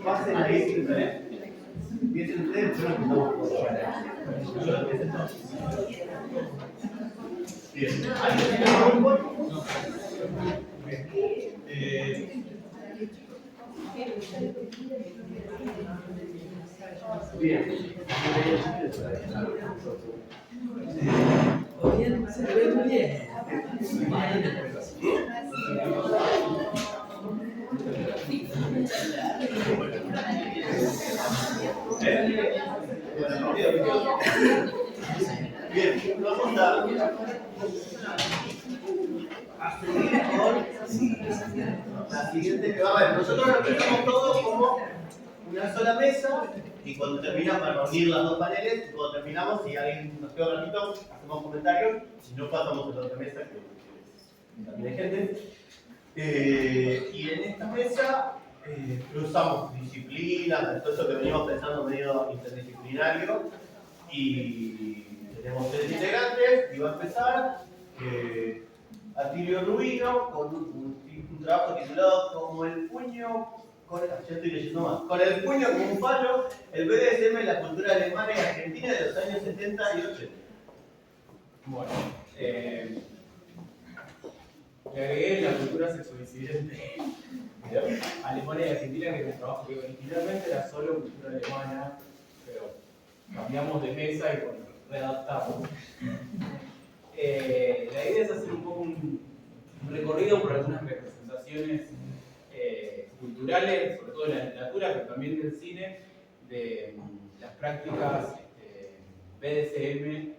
Pasen ahí, ¿vale? Empiecen ustedes, yo no empezamos por yo empiezo todo. Bien. ¿Alguien tiene algún punto? Bien. Bien. Bien, se ve muy bien. Bien, vamos a seguir con la siguiente. A ver, nosotros lo pensamos todo como una sola mesa y cuando terminamos, para unir las dos paneles, cuando terminamos, si alguien nos queda un ratito, hacemos comentarios, si no pasamos a la otra mesa, que también hay gente. Y en esta mesa cruzamos disciplinas, todo eso que venimos pensando medio interdisciplinario, y tenemos 3 integrantes, y va a empezar Atilio Rubino con un trabajo titulado Como el puño, ya estoy leyendo más, con el puño como un palo, el BDSM en la cultura alemana y argentina de los años 70 y 80. Bueno, le agregué la cultura sexodisidente Alemania y Argentina, que es un trabajo que originalmente era solo cultura alemana, pero cambiamos de mesa y bueno, readaptamos. La idea es hacer un poco un recorrido por algunas representaciones culturales, sobre todo de la literatura, pero también del cine, de las prácticas BDSM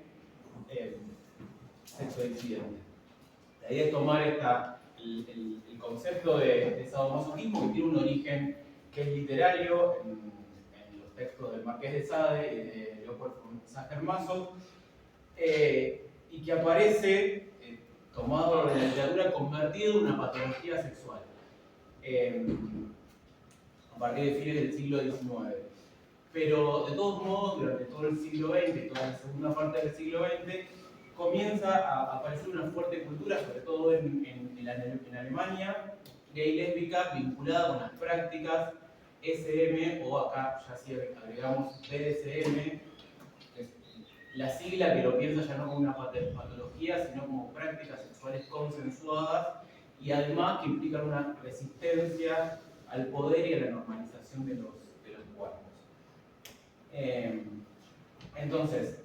sexodisidente. La idea es tomar el concepto de sadomasoquismo, que tiene un origen que es literario en los textos del Marqués de Sade y de Leopold von Sacher-Masoch, y que aparece tomado de la literatura, convertido en una patología sexual a partir de fines del siglo XIX. Pero de todos modos, durante todo el siglo XX y toda la segunda parte del siglo XX, comienza a aparecer una fuerte cultura, sobre todo en Alemania, gay lésbica, vinculada con las prácticas SM, o acá ya sí agregamos BDSM, la sigla que lo piensa ya no como una patología, sino como prácticas sexuales consensuadas, y además que implican una resistencia al poder y a la normalización de los cuerpos. Entonces,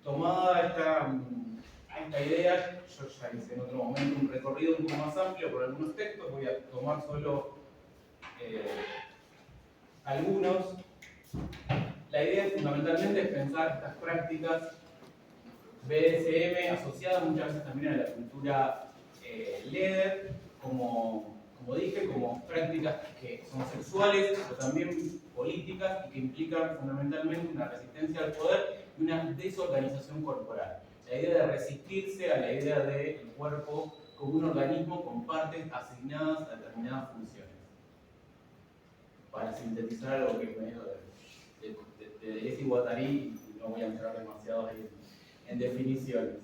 tomada esta idea, yo ya hice en otro momento un recorrido un poco más amplio por algunos textos, voy a tomar solo algunos. La idea fundamentalmente es pensar estas prácticas BDSM asociadas muchas veces también a la cultura Leder, como dije, como prácticas que son sexuales, pero también políticas y que implican fundamentalmente una resistencia al poder y una desorganización corporal. La idea de resistirse a la idea del cuerpo como un organismo con partes asignadas a determinadas funciones. Para sintetizar algo que es medio de Deleuze y Guattari, y no voy a entrar demasiado ahí en definiciones.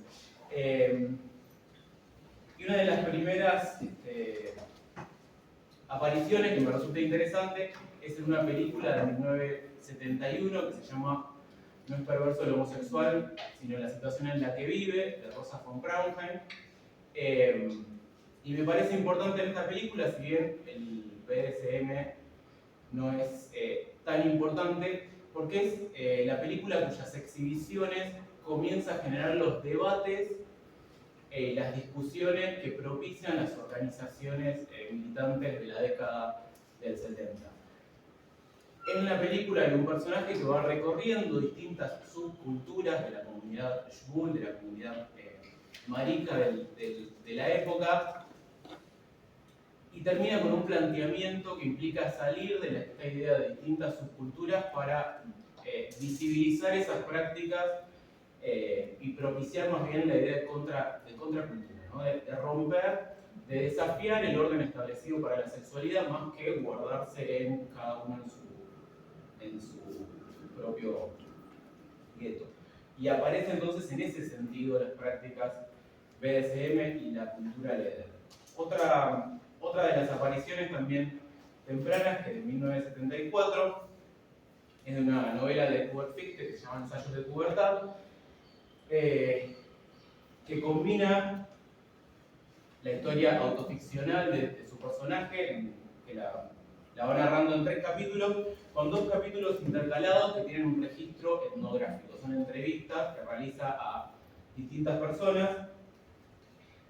Y una de las primeras apariciones que me resulta interesante es en una película de 1971 que se llama No es perverso el homosexual, sino la situación en la que vive, de Rosa von Braunheim. Y me parece importante en esta película, si bien el BDSM no es tan importante, porque es la película cuyas exhibiciones comienza a generar los debates y las discusiones que propician las organizaciones militantes de la década del 70. En la película hay un personaje que va recorriendo distintas subculturas de la comunidad Schwul, de la comunidad marica de la época, y termina con un planteamiento que implica salir de esta idea de distintas subculturas para visibilizar esas prácticas y propiciar más bien la idea de contracultura, ¿no? de romper, de desafiar el orden establecido para la sexualidad, más que guardarse en cada uno en su propio gueto. Y aparece entonces en ese sentido las prácticas BDSM y la cultura Leder. Otra Otra de las apariciones también tempranas, que es de 1974, es de una novela de Hubert Fichte que se llama Ensayos de Pubertad, que combina la historia autoficcional de su personaje, que la va narrando en 3 capítulos, con 2 capítulos intercalados que tienen un registro etnográfico. Son entrevistas que realiza a distintas personas,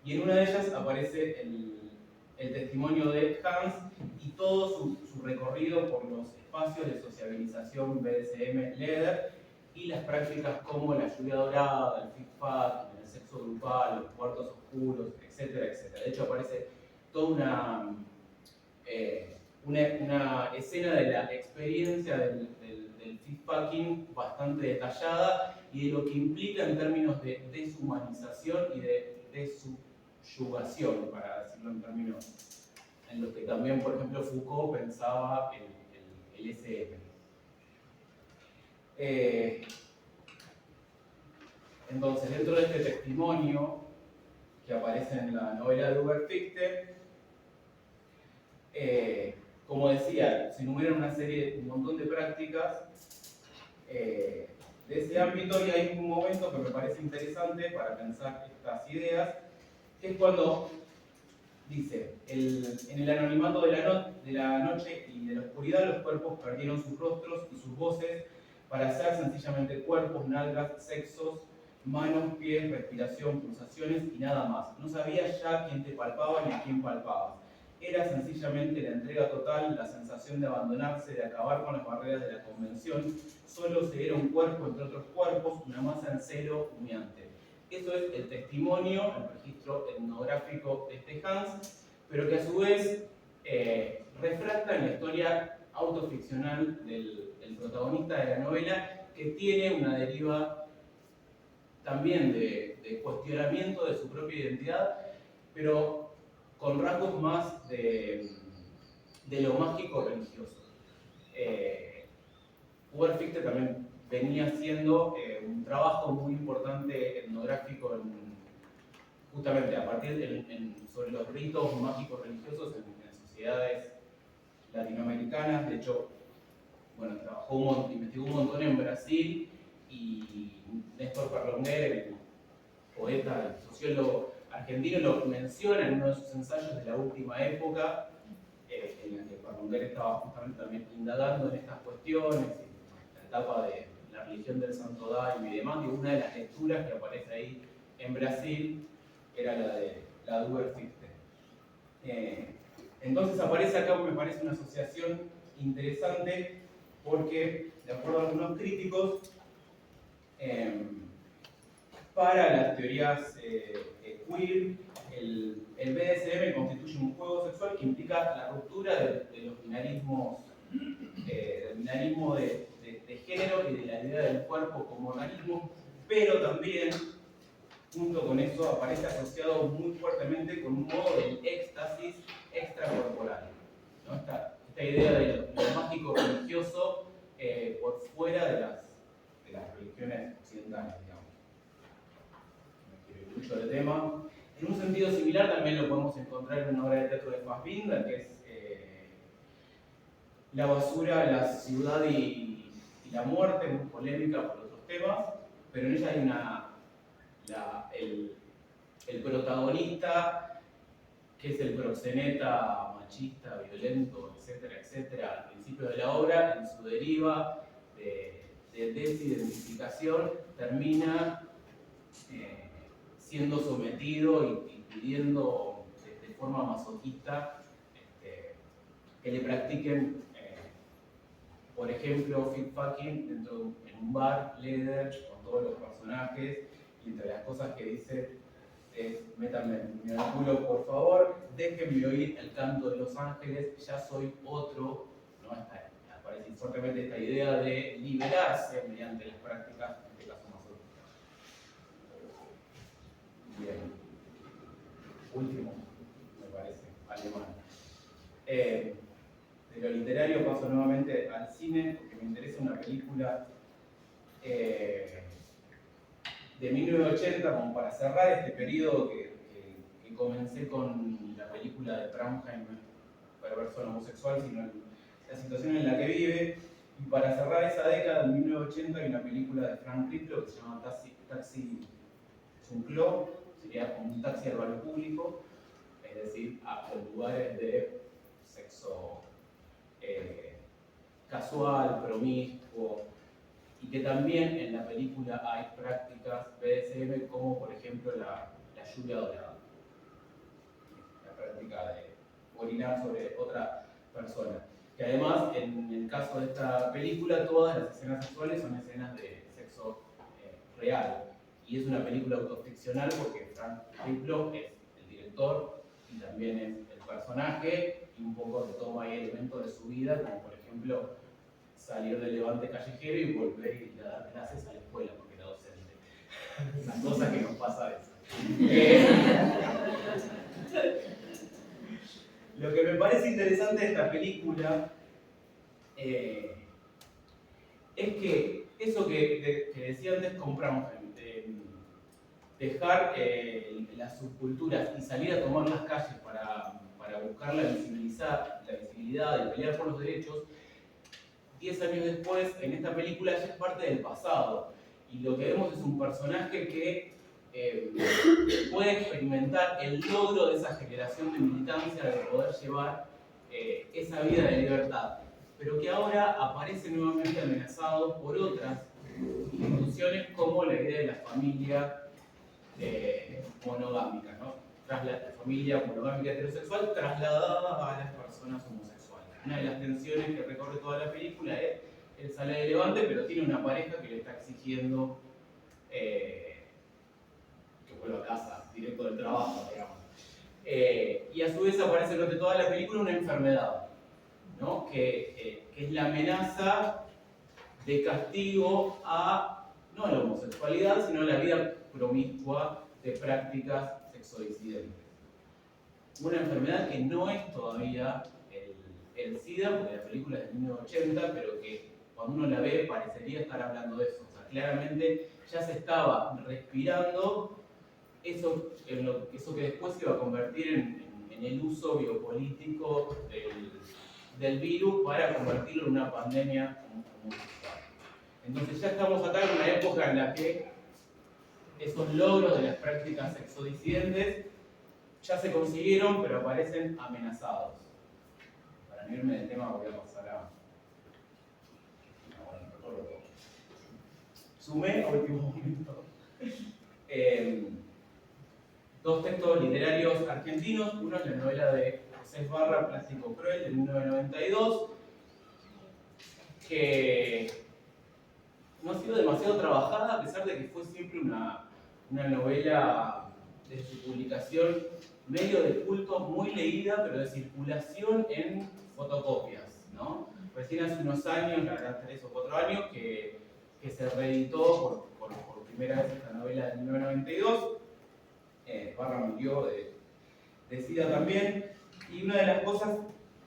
y en una de ellas aparece el testimonio de Hans y todo su recorrido por los espacios de sociabilización BDSM-Leder y las prácticas como la lluvia dorada, el fist-fucking, el sexo grupal, los cuartos oscuros, etcétera, etcétera. De hecho, aparece toda una escena de la experiencia del fist-fucking bastante detallada y de lo que implica en términos de deshumanización y de desubyugación, para decirlo en términos en los que también, por ejemplo, Foucault pensaba el SM. Entonces, dentro de este testimonio que aparece en la novela de Hubert Fichte, como decía, se enumeran un montón de prácticas de ese ámbito, y hay un momento que me parece interesante para pensar estas ideas, que es cuando dice: en el anonimato de la noche y de la oscuridad, los cuerpos perdieron sus rostros y sus voces para ser sencillamente cuerpos, nalgas, sexos, manos, pies, respiración, pulsaciones y nada más. No sabías ya quién te palpaba ni a quién palpabas. Era sencillamente la entrega total, la sensación de abandonarse, de acabar con las barreras de la convención. Solo se era un cuerpo entre otros cuerpos, una masa en cero humeante. Eso es el testimonio, el registro etnográfico de este Hans, pero que a su vez refracta en la historia autoficcional del protagonista de la novela, que tiene una deriva también de cuestionamiento de su propia identidad, pero con rasgos más de lo mágico religioso. Hubert Fichte también venía haciendo un trabajo muy importante etnográfico justamente a partir sobre los ritos mágicos religiosos en sociedades latinoamericanas. De hecho, bueno, investigó un montón en Brasil, y Néstor Perlonguer, el poeta, el sociólogo argentino, lo menciona en uno de sus ensayos de la última época, en el que Perlonguer estaba justamente también indagando en estas cuestiones, la etapa de la religión del Santo Daime y demás, y una de las lecturas que aparece ahí en Brasil era la de Hubert Fichte. Entonces aparece acá, me parece una asociación interesante, porque, de acuerdo a algunos críticos, para las teorías queer, el BDSM constituye un juego sexual que implica la ruptura de los binarismos, del binarismo de género y de la idea del cuerpo como organismo, pero también, junto con eso, aparece asociado muy fuertemente con un modo de éxtasis extracorporal, ¿no? Esta idea de lo mágico religioso por fuera de las religiones occidentales, digamos. No quiero ir mucho del tema. En un sentido similar también lo podemos encontrar en una obra de teatro de Fassbinder, que es La basura, la ciudad y la muerte, muy polémica por otros temas, pero en ella hay el protagonista, que es el proxeneta machista, violento, etcétera, etcétera, al principio de la obra, en su deriva de desidentificación, termina siendo sometido y pidiendo de forma masoquista que le practiquen, por ejemplo, fit-fucking en un bar, Leder, con todos los personajes, y entre las cosas que dice es: métanme en el culo, por favor, déjenme oír el canto de los ángeles, ya soy otro, ¿no? Aparece fuertemente esta idea de liberarse mediante las prácticas, en este caso masónicas. Bien. Último, me parece, alemán. De lo literario paso nuevamente al cine, porque me interesa una película de 1980, como para cerrar este periodo que comencé con la película de Trondheim no es perverso o homosexual, sino la situación en la que vive. Y para cerrar esa década, en 1980, hay una película de Frank Riplo que se llama Taxi Club, sería como un taxi al barrio público, es decir, a lugares de sexo casual, promiscuo, y que también en la película hay prácticas BDSM como por ejemplo la lluvia dorada, la práctica de orinar sobre otra persona. Que además, en el caso de esta película, todas las escenas sexuales son escenas de sexo real. Y es una película autoficcional porque Frank Riplo es el director y también es el personaje, y un poco retoma ahí elementos de su vida, como por ejemplo salir del levante callejero y volver y ir a dar clases a la escuela porque era docente. Una cosa que nos pasa a veces. Lo que me parece interesante de esta película es que eso que decía antes compramos, dejar las subculturas y salir a tomar las calles para buscar la visibilidad y pelear por los derechos, 10 años después, en esta película ya es parte del pasado. Y lo que vemos es un personaje que puede experimentar el logro de esa generación de militancia, de poder llevar esa vida de libertad, pero que ahora aparece nuevamente amenazado por otras instituciones como la idea de la familia monogámica, ¿no? La familia monogámica heterosexual trasladada a las personas homosexuales. Una de las tensiones que recorre toda la película es él sale de Levante, pero tiene una pareja que le está exigiendo que vuelva a casa, directo del trabajo, digamos. Y a su vez aparece durante toda la película una enfermedad, ¿no? que es la amenaza de castigo no a la homosexualidad, sino a la vida promiscua de prácticas sexodisidentes. Una enfermedad que no es todavía el SIDA, porque la película es de 1980, pero que cuando uno la ve parecería estar hablando de eso. O sea, claramente ya se estaba respirando eso que después se iba a convertir en el uso biopolítico del virus para convertirlo en una pandemia homosexual. Entonces ya estamos acá en una época en la que esos logros de las prácticas sexodisidentes ya se consiguieron, pero aparecen amenazados. Para no irme del tema voy a pasar a... Bueno, recuerdo todo. Sumé a último momento. Dos textos literarios argentinos. Uno es la novela de José Esbarra, Plástico Cruel, de 1992, que no ha sido demasiado trabajada, a pesar de que fue siempre una novela de su publicación medio de culto, muy leída, pero de circulación en fotocopias, ¿no? Recién hace unos años, la verdad 3 o 4 años, que se reeditó por primera vez esta novela de 1992. Barra murió de SIDA también, y una de las cosas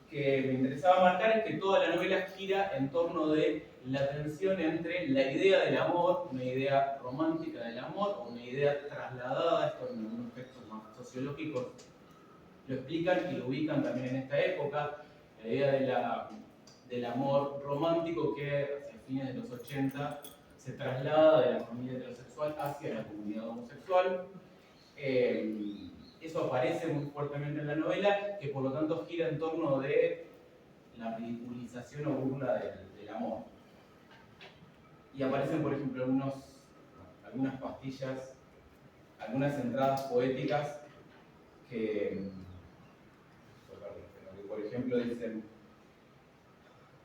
que me interesaba marcar es que toda la novela gira en torno de la tensión entre la idea del amor, una idea romántica del amor, o una idea trasladada, esto en unos textos más sociológicos lo explican y lo ubican también en esta época, la idea del amor romántico que hacia fines de los 80 se traslada de la familia heterosexual hacia la comunidad homosexual. Eso aparece muy fuertemente en la novela, que por lo tanto gira en torno de la ridiculización o burla del amor. Y aparecen, por ejemplo, algunas pastillas, algunas entradas poéticas que por ejemplo dicen: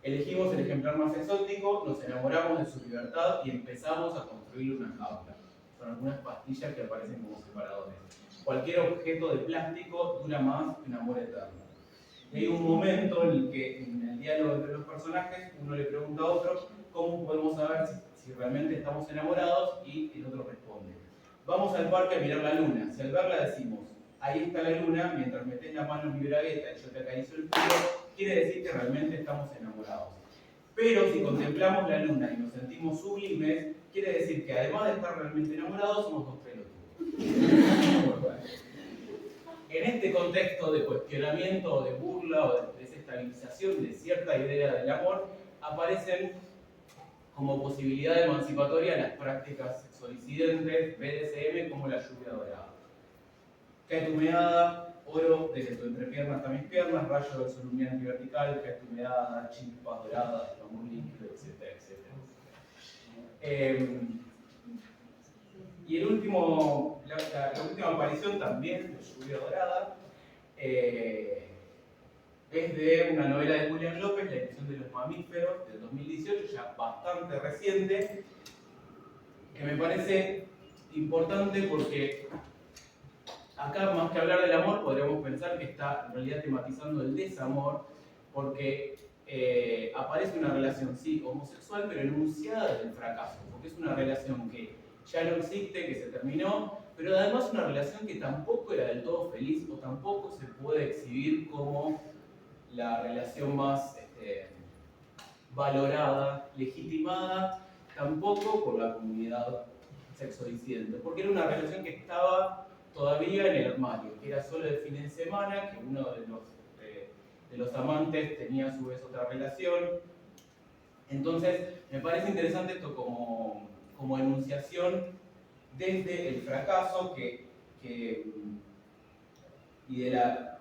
elegimos el ejemplar más exótico, nos enamoramos de su libertad y empezamos a construir una jaula. Son algunas pastillas que aparecen como separadores. Cualquier objeto de plástico dura más que un amor eterno. Y hay un momento en el que, en el diálogo entre los personajes, uno le pregunta a otro cómo podemos saber si realmente estamos enamorados, y el otro responde: vamos al parque a mirar la luna. Si al verla decimos, ahí está la luna, mientras metes la mano en mi bragueta y yo te acaricio el pelo, quiere decir que realmente estamos enamorados. Pero si contemplamos la luna y nos sentimos sublimes, quiere decir que además de estar realmente enamorados, somos dos pelotudos. en este contexto de cuestionamiento, de burla o de desestabilización de cierta idea del amor, aparecen como posibilidad emancipatoria las prácticas sexodisidentes, BDSM, como la lluvia dorada. Cae tu humedad, oro desde tu entrepierna hasta mis piernas, rayo del sol humeante y vertical, cae tu humedad, chispas doradas, amor líquido, etcétera, etcétera. Y la última aparición también de lluvia dorada es de una novela de Julián López, La edición de los mamíferos, del 2018, ya bastante reciente, que me parece importante porque acá, más que hablar del amor, podríamos pensar que está en realidad tematizando el desamor, porque aparece una relación, sí, homosexual, pero enunciada desde el fracaso, porque es una relación que ya no existe, que se terminó, pero además una relación que tampoco era del todo feliz o tampoco se puede exhibir como la relación más valorada, legitimada, tampoco por la comunidad sexodisidente, porque era una relación que estaba todavía en el armario, que era solo de fin de semana, que uno de los amantes tenía a su vez otra relación. Entonces, me parece interesante esto como enunciación desde el fracaso y de la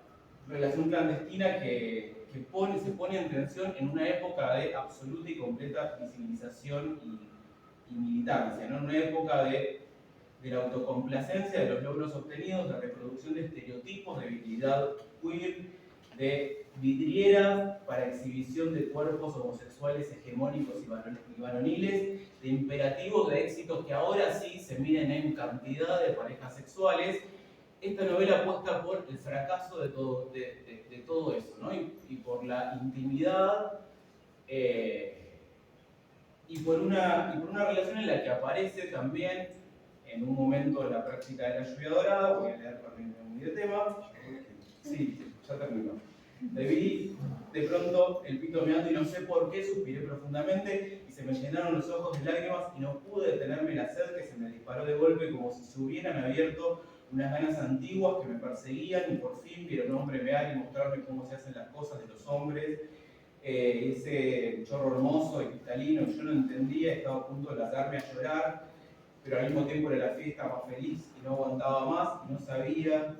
relación clandestina que se pone en tensión en una época de absoluta y completa visibilización y militancia, ¿no? En una época de la autocomplacencia de los logros obtenidos, de reproducción de estereotipos de virilidad queer, de vidriera para exhibición de cuerpos homosexuales hegemónicos y varoniles, de imperativos de éxitos que ahora sí se miden en cantidad de parejas sexuales. Esta novela apuesta por el fracaso de todo eso, ¿no? Y por la intimidad y por una relación en la que aparece también, en un momento de la práctica de la lluvia dorada, voy a leer para irme muy de tema. Sí, ya termino. Me vi de pronto el pito meando y no sé por qué suspiré profundamente y se me llenaron los ojos de lágrimas y no pude detenerme la sed que se me disparó de golpe como si se hubieran abierto unas ganas antiguas que me perseguían y por fin vieron hombre mear y mostrarme cómo se hacen las cosas de los hombres. Ese chorro hermoso y cristalino que yo no entendía, estaba a punto de largarme a llorar, pero al mismo tiempo era la fiesta más feliz y no aguantaba más y no sabía,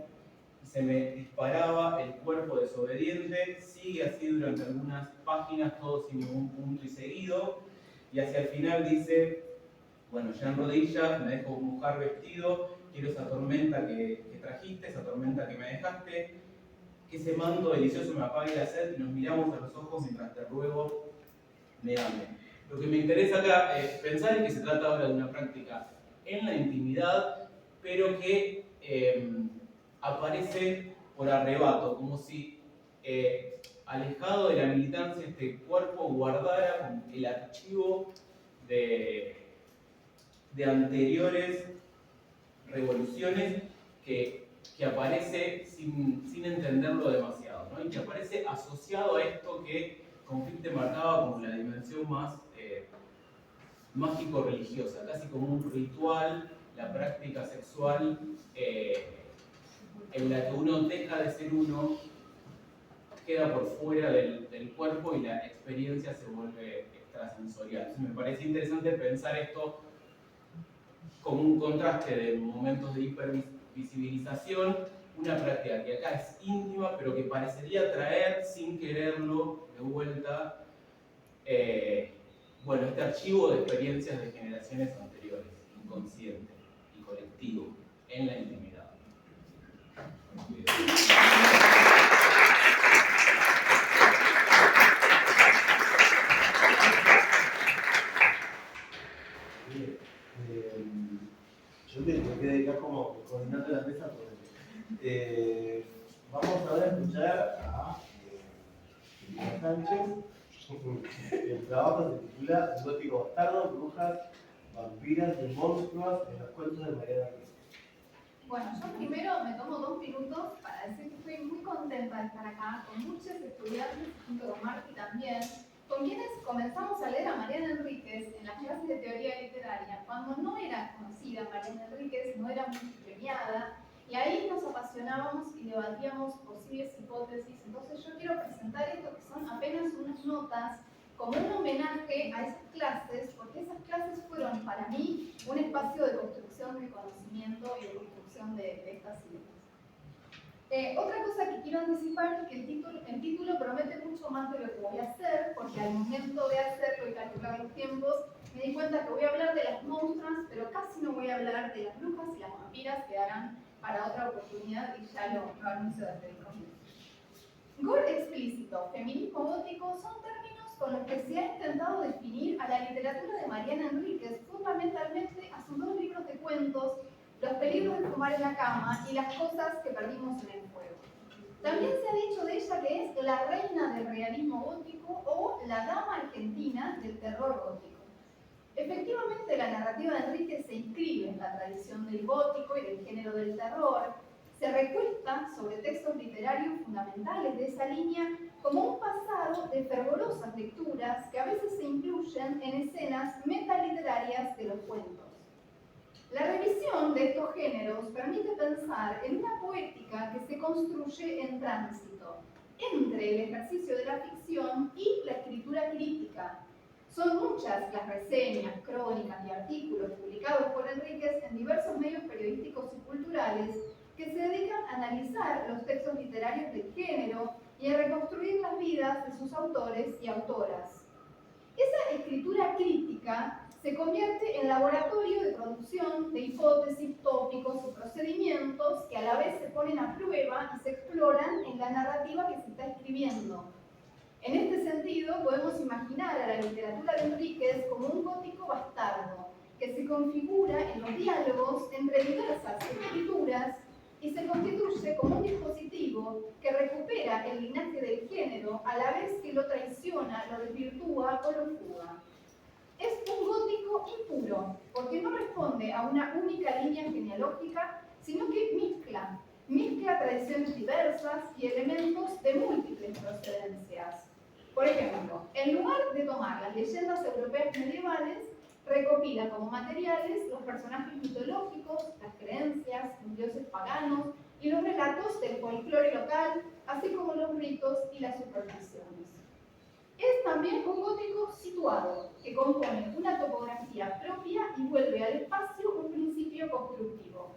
y se me disparaba el cuerpo desobediente. Sigue así durante algunas páginas, todo sin ningún punto y seguido, y hacia el final dice: bueno, ya en rodillas, me dejo mojar vestido, quiero esa tormenta que trajiste, esa tormenta que me dejaste, que ese manto delicioso me apague la sed y nos miramos a los ojos mientras te ruego, negame. Lo que me interesa acá es pensar en que se trata ahora de una práctica en la intimidad, pero que aparece por arrebato, como si alejado de la militancia este cuerpo guardara el archivo de anteriores revoluciones que aparece sin entenderlo demasiado, ¿no? Y que aparece asociado a esto que Conflicte marcaba como la dimensión más mágico-religiosa, casi como un ritual, la práctica sexual en la que uno deja de ser uno, queda por fuera del cuerpo y la experiencia se vuelve extrasensorial. Entonces me parece interesante pensar esto como un contraste de momentos de hipervisibilización, una práctica que acá es íntima, pero que parecería traer, sin quererlo, de vuelta, bueno, este archivo de experiencias de generaciones anteriores, inconsciente y colectivo, en la intimidad. Yo me quedé acá como coordinando la mesa. Vamos ahora a escuchar a Cristina Sánchez. El trabajo se titula Gótico Bastardo, Brujas, Vampiras y Monstruos en los cuentos de Mariana Ríos. Bueno, yo primero me tomo 2 minutos para decir que estoy muy contenta de estar acá con muchos estudiantes, junto con Marti también, con quienes comenzamos a leer a Mariana Enríquez en las clases de teoría literaria, cuando no era conocida Mariana Enríquez, no era muy premiada, y Y ahí nos apasionábamos y debatíamos posibles hipótesis. Entonces yo quiero presentar esto, que son apenas unas notas, como un homenaje a esas clases, porque esas clases fueron para mí un espacio de construcción de conocimiento y de construcción de estas ideas. Otra cosa que quiero anticipar es que el título promete mucho más de lo que voy a hacer, porque al momento de hacerlo y calcular los tiempos, me di cuenta que voy a hablar de las monstruas, pero casi no voy a hablar de las brujas y las vampiras, que darán para otra oportunidad y ya lo anuncio desde el comienzo. Gore explícito, feminismo gótico son términos con los que se ha intentado definir a la literatura de Mariana Enríquez, fundamentalmente a sus dos libros de cuentos, Los peligros de fumar en la cama y Las cosas que perdimos en el fuego. También se ha dicho de ella que es la reina del realismo gótico o la dama argentina del terror gótico. Efectivamente, la narrativa de Enríquez se inscribe en la tradición del gótico y del género del terror, se recuesta sobre textos literarios fundamentales de esa línea como un pasado de fervorosas lecturas que a veces se incluyen en escenas metaliterarias de los cuentos. La revisión de estos géneros permite pensar en una poética que se construye en tránsito entre el ejercicio de la ficción y la escritura crítica. Son muchas las reseñas, crónicas y artículos publicados por Enríquez en diversos medios periodísticos y culturales que se dedican a analizar los textos literarios del género y a reconstruir las vidas de sus autores y autoras. Esa escritura crítica se convierte en laboratorio de producción de hipótesis, tópicos y procedimientos que a la vez se ponen a prueba y se exploran en la narrativa que se está escribiendo. En este sentido, podemos imaginar a la literatura de Enríquez como un gótico bastardo, que se configura en los diálogos entre diversas escrituras y se constituye como un dispositivo que recupera el linaje del género a la vez que lo traiciona, lo desvirtúa o lo fuga. Es un gótico impuro, porque no responde a una única línea genealógica, sino que mezcla tradiciones diversas y elementos de múltiples procedencias. Por ejemplo, en lugar de tomar las leyendas europeas medievales, recopila como materiales los personajes mitológicos, las creencias, los dioses paganos y los relatos del folclore local, así como los ritos y las supersticiones. Es también un gótico situado, que compone una topografía propia y vuelve al espacio un principio constructivo.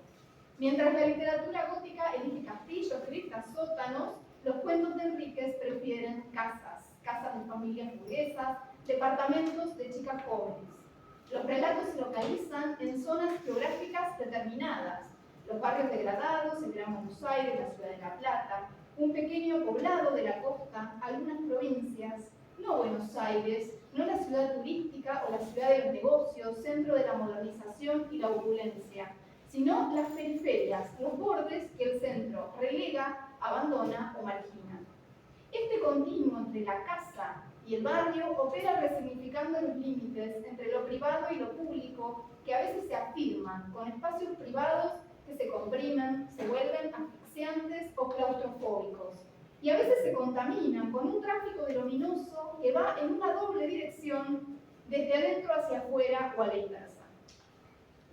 Mientras la literatura gótica elige castillos, criptas, sótanos, los cuentos de Enríquez prefieren casas de familias burguesas, departamentos de chicas jóvenes. Los relatos se localizan en zonas geográficas determinadas, los barrios degradados, el Gran Buenos Aires, la ciudad de La Plata, un pequeño poblado de la costa, algunas provincias, no Buenos Aires, no la ciudad turística o la ciudad de los negocios, centro de la modernización y la opulencia, sino las periferias, los bordes que el centro relega, abandona o margina. Este continuo entre la casa y el barrio opera resignificando los límites entre lo privado y lo público, que a veces se afirman con espacios privados que se comprimen, se vuelven asfixiantes o claustrofóbicos, y a veces se contaminan con un tráfico de luminoso que va en una doble dirección, desde adentro hacia afuera o a la inversa.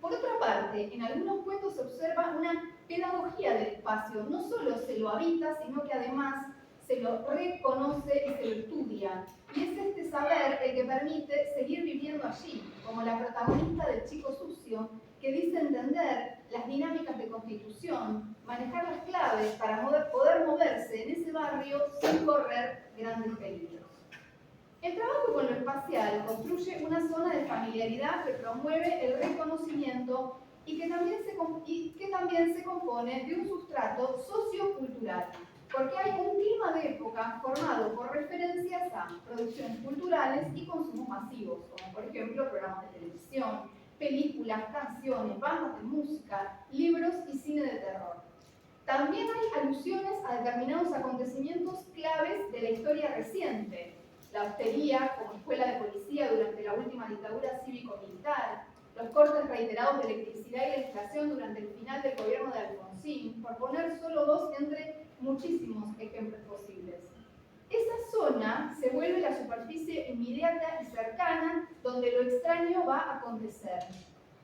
Por otra parte, en algunos cuentos se observa una pedagogía del espacio, no solo se lo habita, sino que además se lo reconoce y se lo estudia. Y es este saber el que permite seguir viviendo allí, como la protagonista del Chico Sucio, que dice entender las dinámicas de constitución, manejar las claves para poder moverse en ese barrio sin correr grandes peligros. El trabajo con lo espacial construye una zona de familiaridad que promueve el reconocimiento y que también se compone de un sustrato sociocultural, porque hay un clima de época formado por referencias a producciones culturales y consumos masivos, como por ejemplo programas de televisión, películas, canciones, bandas de música, libros y cine de terror. También hay alusiones a determinados acontecimientos claves de la historia reciente: la hostería como escuela de policía durante la última dictadura cívico-militar, los cortes reiterados de electricidad y la inflación durante el final del gobierno de Alfonsín, por poner solo dos entre muchísimos ejemplos posibles. Esa zona se vuelve la superficie inmediata y cercana donde lo extraño va a acontecer.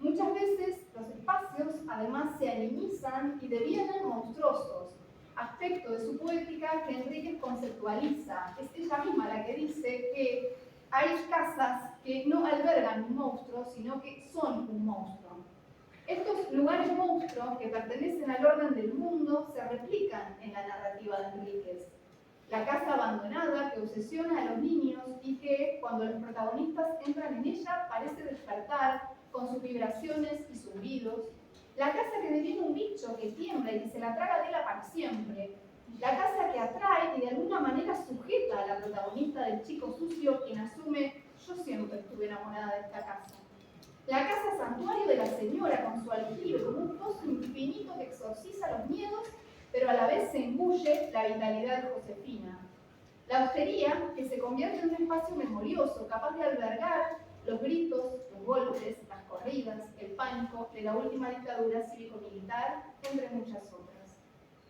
Muchas veces los espacios además se animizan y devienen monstruosos, aspecto de su poética que Enríquez conceptualiza. Es ella misma la que dice que hay casas que no albergan un monstruo, sino que son un monstruo. Estos lugares monstruos que pertenecen al orden del mundo se replican en la narrativa de Enríquez. La casa abandonada que obsesiona a los niños y que, cuando los protagonistas entran en ella, parece despertar con sus vibraciones y zumbidos. La casa que deviene un bicho que tiembla y que se la traga de la para siempre. La casa que atrae y de alguna manera sujeta a la protagonista del chico sucio, quien asume: yo siempre estuve enamorada de esta casa. La casa santuario de la señora con su aljibe, como un pozo infinito que exorciza los miedos, pero a la vez se engulle la vitalidad de Josefina. La hostería, que se convierte en un espacio memorioso, capaz de albergar los gritos, los golpes, las corridas, el pánico de la última dictadura cívico-militar, entre muchas otras.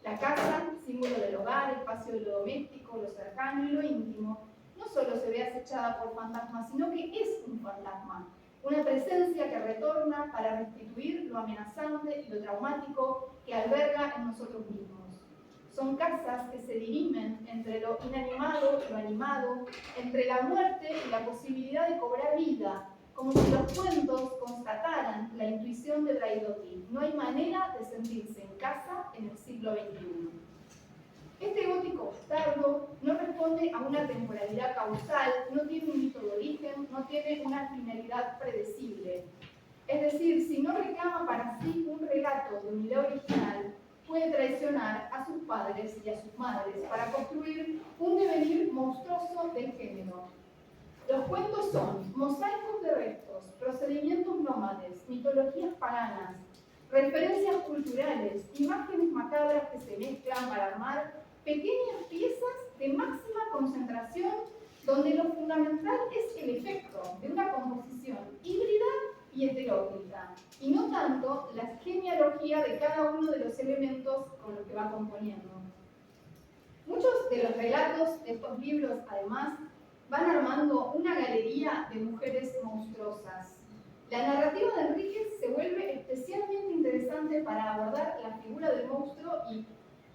La casa, símbolo del hogar, espacio de lo doméstico, lo cercano y lo íntimo, no solo se ve acechada por fantasmas, sino que es un fantasma, una presencia que retorna para restituir lo amenazante y lo traumático que alberga en nosotros mismos. Son casas que se dirimen entre lo inanimado y lo animado, entre la muerte y la posibilidad de cobrar vida, como si los cuentos constataran la intuición de Braidotti. No hay manera de sentirse en casa en el siglo XXI. Este gótico tardo no responde a una temporalidad causal, no tiene un mito de origen, no tiene una finalidad predecible. Es decir, si no reclama para sí un relato de unidad original, puede traicionar a sus padres y a sus madres para construir un devenir monstruoso del género. Los cuentos son mosaicos de restos, procedimientos nómades, mitologías paganas, referencias culturales, imágenes macabras que se mezclan para armar pequeñas piezas de máxima concentración donde lo fundamental es el efecto de una composición híbrida y heteróclita, y no tanto la genealogía de cada uno de los elementos con los que va componiendo. Muchos de los relatos de estos libros, además, van armando una galería de mujeres monstruosas. La narrativa de Enríquez se vuelve especialmente interesante para abordar la figura del monstruo y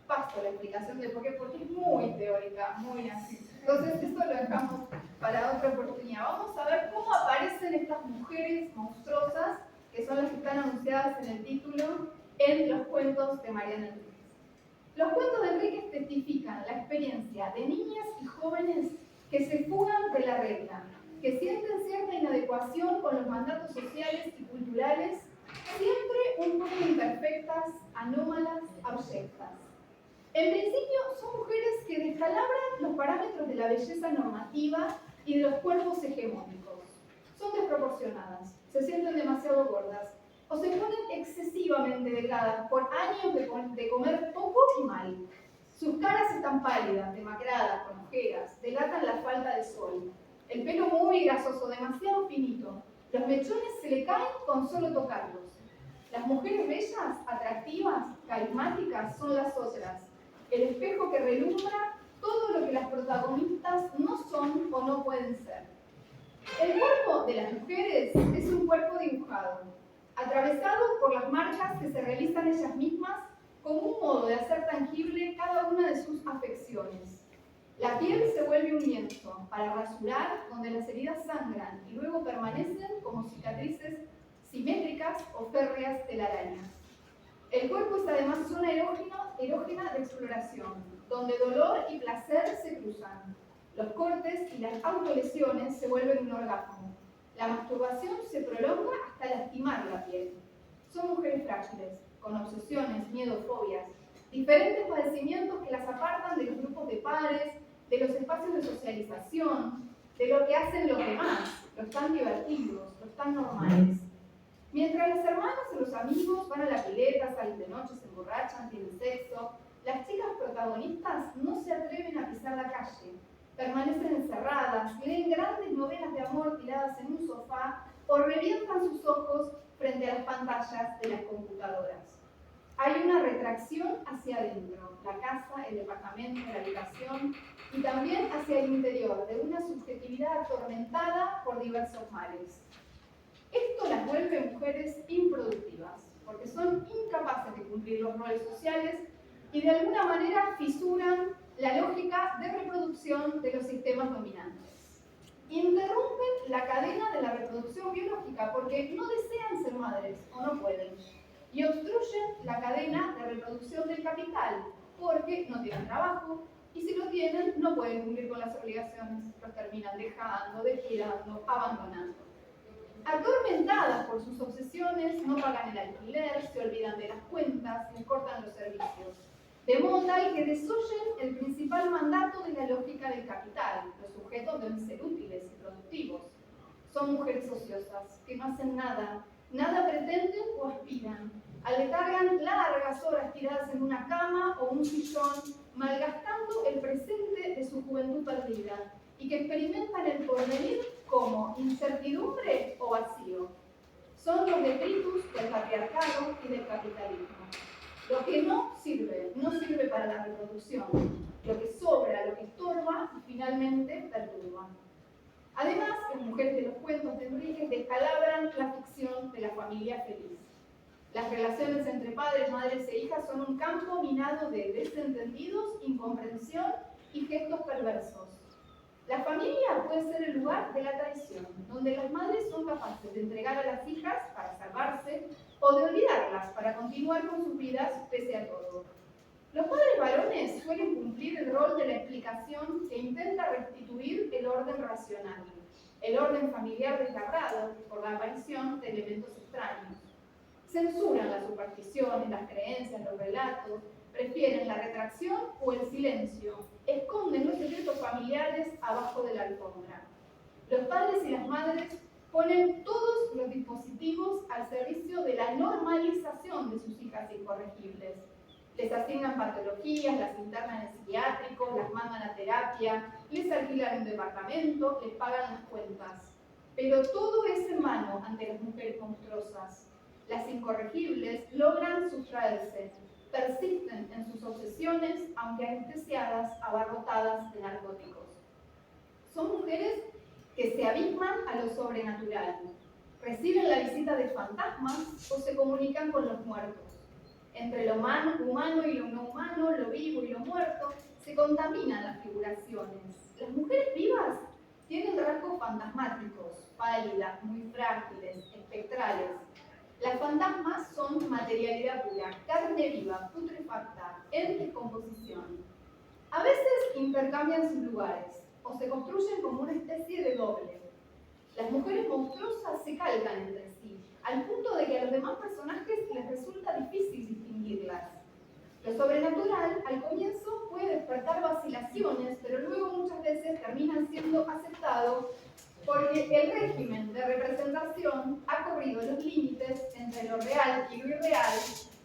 paso la explicación de por qué, porque es muy teórica, muy así. Entonces, esto lo dejamos para otra oportunidad. Vamos a ver cómo aparecen estas mujeres monstruosas, que son las que están anunciadas en el título, en los cuentos de Mariana Enríquez. Los cuentos de Enríquez testifican la experiencia de niñas y jóvenes que se fugan de la regla, que sienten cierta inadecuación con los mandatos sociales y culturales, siempre un poco imperfectas, anómalas, abyectas. En principio, son mujeres que descalabran los parámetros de la belleza normativa y de los cuerpos hegemónicos. Son desproporcionadas, se sienten demasiado gordas o se ponen excesivamente delgadas por años de comer poco y mal. Sus caras están pálidas, demacradas, con ojeras, delatan la falta de sol. El pelo muy grasoso, demasiado finito. Los mechones se le caen con solo tocarlos. Las mujeres bellas, atractivas, carismáticas son las otras. El espejo que relumbra todo lo que las protagonistas no son o no pueden ser. El cuerpo de las mujeres es un cuerpo dibujado, atravesado por las marcas que se realizan ellas mismas como un modo de hacer tangible cada una de sus afecciones. La piel se vuelve un lienzo para rasurar donde las heridas sangran y luego permanecen como cicatrices simétricas o férreas telarañas. El cuerpo es además zona erógena de exploración, donde dolor y placer se cruzan. Los cortes y las autolesiones se vuelven un orgasmo. La masturbación se prolonga hasta lastimar la piel. Son mujeres frágiles, con obsesiones, miedos, fobias, diferentes padecimientos que las apartan de los grupos de pares, de los espacios de socialización, de lo que hacen los demás, los tan divertidos, los tan normales. Mientras las hermanas y los amigos van a la pileta, salen de noche, se emborrachan, tienen sexo, las chicas protagonistas no se atreven a pisar la calle, permanecen encerradas, leen grandes novelas de amor tiradas en un sofá o revientan sus ojos frente a las pantallas de las computadoras. Hay una retracción hacia adentro, la casa, el departamento, la habitación, y también hacia el interior, de una subjetividad atormentada por diversos males. Esto las vuelve mujeres improductivas, porque son incapaces de cumplir los roles sociales y de alguna manera fisuran la lógica de reproducción de los sistemas dominantes. Interrumpen la cadena de la reproducción biológica porque no desean ser madres o no pueden, y obstruyen la cadena de reproducción del capital porque no tienen trabajo, y si lo tienen no pueden cumplir con las obligaciones, los terminan dejando, descuidando, abandonando. Atormentadas por sus obsesiones, no pagan el alquiler, se olvidan de las cuentas, les cortan los servicios. De modo tal que desoyen el principal mandato de la lógica del capital. Los sujetos deben ser útiles y productivos. Son mujeres ociosas, que no hacen nada, nada pretenden o aspiran. Aletargan largas horas tiradas en una cama o un sillón, malgastando el presente de su juventud perdida, y que experimentan el porvenir como incertidumbre o vacío. Son los detritus del patriarcado y del capitalismo. Lo que no sirve para la reproducción. Lo que sobra, lo que estorba y finalmente perturba. Además, las mujeres de los cuentos de Enríquez descalabran la ficción de la familia feliz. Las relaciones entre padres, madres e hijas son un campo minado de desentendidos, incomprensión y gestos perversos. La familia puede ser el lugar de la traición, donde las madres son capaces de entregar a las hijas para salvarse o de olvidarlas para continuar con sus vidas pese a todo. Los padres varones suelen cumplir el rol de la explicación que intenta restituir el orden racional, el orden familiar desgarrado por la aparición de elementos extraños. Censuran las supersticiones, las creencias, los relatos, prefieren la retracción o el silencio, esconden los secretos familiares abajo de la alfombra. Los padres y las madres ponen todos los dispositivos al servicio de la normalización de sus hijas incorregibles. Les asignan patologías, las internan en psiquiátricos, las mandan a terapia, les alquilan un departamento, les pagan las cuentas. Pero todo es en vano ante las mujeres monstruosas. Las incorregibles logran sustraerse, persisten en sus obsesiones, aunque anestesiadas, abarrotadas de narcóticos. Son mujeres que se abisman a lo sobrenatural, reciben la visita de fantasmas o se comunican con los muertos. Entre lo humano y lo no humano, lo vivo y lo muerto, se contaminan las figuraciones. Las mujeres vivas tienen rasgos fantasmáticos, pálidas, muy frágiles, espectrales. Las fantasmas son materialidad pura, carne viva, putrefacta, en descomposición. A veces intercambian sus lugares o se construyen como una especie de doble. Las mujeres monstruosas se calcan entre sí, al punto de que a los demás personajes les resulta difícil distinguirlas. Lo sobrenatural, al comienzo, puede despertar vacilaciones, pero luego muchas veces terminan siendo aceptados porque el régimen de representación ha corrido los límites entre lo real y lo irreal,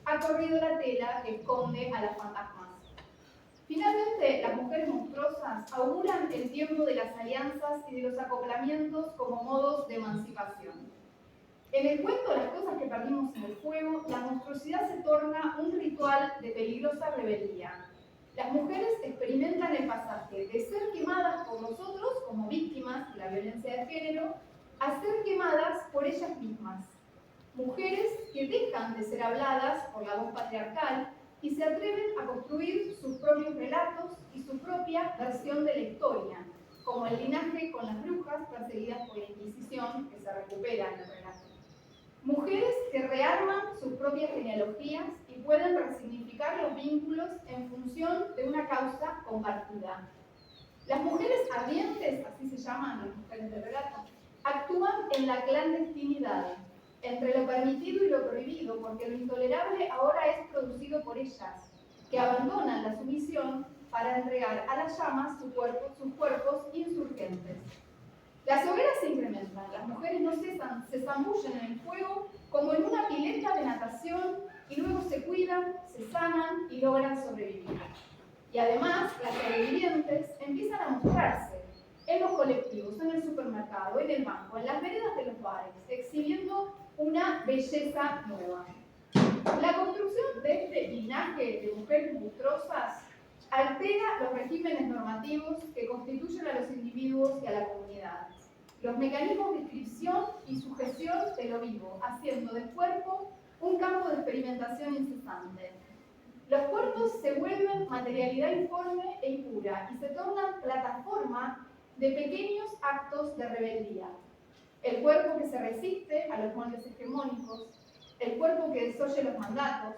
ha corrido la tela que esconde a las fantasmas. Finalmente, las mujeres monstruosas auguran el tiempo de las alianzas y de los acoplamientos como modos de emancipación. En el cuento Las cosas que perdimos en el fuego, la monstruosidad se torna un ritual de peligrosa rebeldía. Las mujeres experimentan el pasaje de ser quemadas por nosotros como víctimas de la violencia de género a ser quemadas por ellas mismas. Mujeres que dejan de ser habladas por la voz patriarcal y se atreven a construir sus propios relatos y su propia versión de la historia, como el linaje con las brujas perseguidas por la Inquisición, que se recupera en el relato. Mujeres que rearman sus propias genealogías y pueden resignificar los vínculos en función de una causa compartida. Las mujeres ardientes, así se llaman las mujeres del relato, actúan en la clandestinidad, entre lo permitido y lo prohibido, porque lo intolerable ahora es producido por ellas, que abandonan la sumisión para entregar a las llamas sus cuerpos insurgentes. Las hogueras se incrementan, las mujeres no cesan, se zambullen en el fuego como en una pileta de natación y luego se cuidan, se sanan y logran sobrevivir. Y además, las sobrevivientes empiezan a mostrarse en los colectivos, en el supermercado, en el banco, en las veredas de los bares, exhibiendo una belleza nueva. La construcción de este linaje de mujeres monstruosas altera los regímenes normativos que constituyen a los individuos y a la comunidad. los mecanismos de inscripción y sujeción de lo vivo, haciendo del cuerpo un campo de experimentación incesante. Los cuerpos se vuelven materialidad informe e impura y se tornan plataforma de pequeños actos de rebeldía. El cuerpo que se resiste a los moldes hegemónicos, el cuerpo que desoye los mandatos,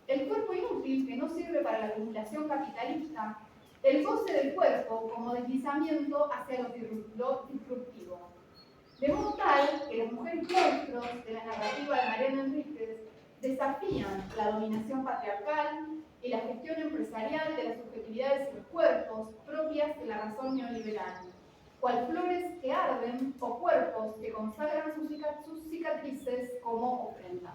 el cuerpo inútil que no sirve para la acumulación capitalista, el goce del cuerpo como deslizamiento hacia lo disruptivo. De modo tal que las mujeres monstruos de la narrativa de Mariana Enríquez desafían la dominación patriarcal y la gestión empresarial de las subjetividades y los cuerpos propias de la razón neoliberal, cual flores que arden o cuerpos que consagran sus cicatrices como ofrendas.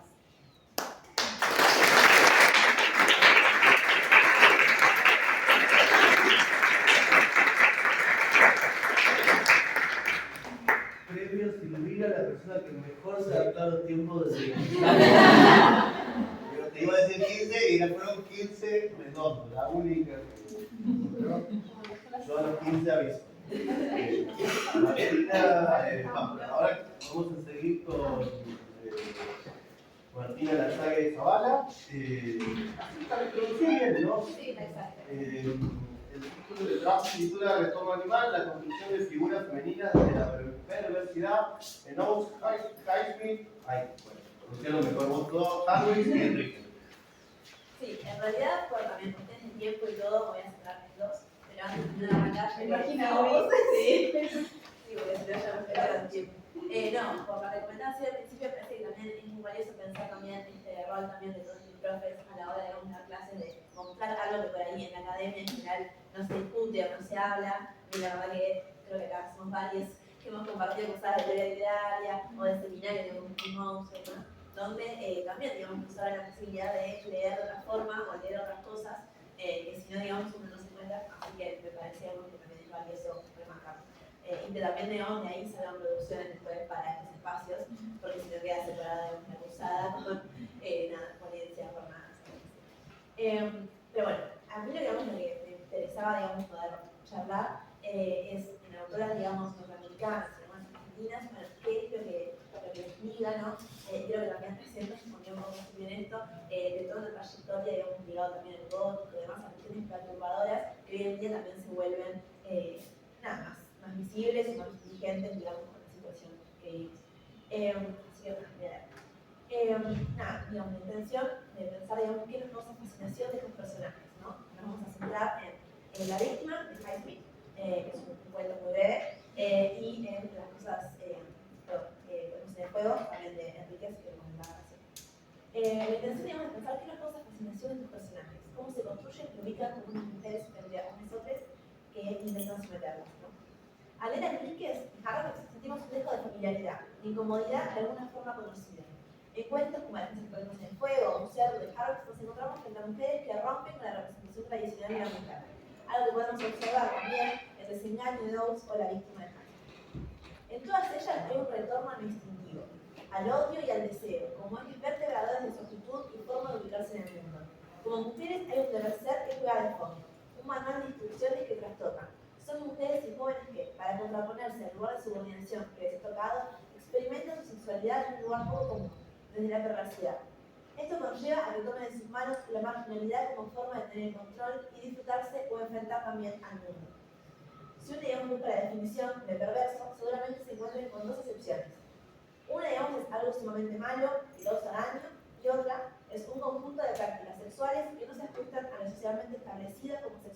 Premio Silvina, la persona que mejor se adaptó a los tiempos de Pero te iba a decir 15 y fueron 15 redondos, la única. Pero yo a los 15 aviso. Ahora vamos a seguir con Martina Lazague Zavala. La introducí bien, ¿no? Sí, exacto. El título del trabajo se titula Retorno Animal, la construcción de figuras femeninas de la perversidad en Ous Highsmith. Ay, bueno, pronunciaron mejor vos todos, Harris y Enrique. Sí, en realidad, por también cuestiones de tiempo y todo, voy a centrarme en dos. Pero antes de arrancar, Me imaginaba. Sí, porque si no ya me quedaron tiempo. No, por la recomendación al principio parece que también es muy valioso pensar también este rol también de todos mis profes a la hora de dar clases, de mostrar algo que por ahí en la academia en general no se discute o no se habla. Y la verdad que creo que acá somos varios que hemos compartido cosas de teoría literaria o de seminarios de Mouse, ¿no? Donde también, digamos, usar la posibilidad de leer de otra forma o leer otras cosas que si no, digamos, uno no se encuentra, así que me parece algo que también es valioso remarcar. Y que también, digamos, de ahí salgan producciones después para estos espacios, porque si no queda separada de una cursada con ponencia, jornadas. Pero bueno, a mí lo que me interesaba, digamos, poder charlar es en autoras, digamos, norteamericanas, además argentinas, bueno, qué es lo que les liga, ¿no? Creo que también recién respondíamos bien esto, de toda la trayectoria, digamos, ligado también al gótico y demás, a cuestiones perturbadoras que hoy en día también se vuelven más visibles y más vigentes, digamos, con la situación que vivimos. Así que, digamos, la intención de pensar, digamos, qué nos causa fascinación de estos personajes, ¿no? Nos vamos a centrar en la víctima de Highsmith, que es un cuento muy breve, y en las cosas, en el juego, también de Enríquez, que comentaba recién. La intención, digamos, es pensar qué nos causa fascinación de estos personajes, cómo se construyen y ubican como unas mujeres frente a unos hombres que intentan someterlas, ¿no? Al leer a Enríquez, Harrow sentimos un dejo de familiaridad, de incomodidad de alguna forma conocida. En cuentos como Las que ponemos en el fuego o Un cerdo de Harrow nos encontramos frente a mujeres que rompen con la representación tradicional de la mujer, algo que podemos observar también en El desengaño de Oates o La víctima de Highsmith. En todas ellas hay un retorno a lo instintivo, al odio y al deseo, como ejes vertebradores de su actitud y forma de ubicarse en el mundo. Como mujeres hay un deber ser que juega de fondo, un manual de instrucciones que trastocan. Son mujeres y jóvenes que, para contraponerse al lugar de subordinación que les ha tocado, experimentan su sexualidad en un lugar poco común, desde la perversidad. Esto conlleva a que tomen en sus manos la marginalidad como forma de tener control y disfrutarse o enfrentar también al mundo. Si uno, digamos, busca la definición de perverso, seguramente se encuentren con dos excepciones. Una, digamos, es algo sumamente malo, que causa daño, y otra es un conjunto de prácticas sexuales que no se ajustan a lo socialmente establecido como sexualidad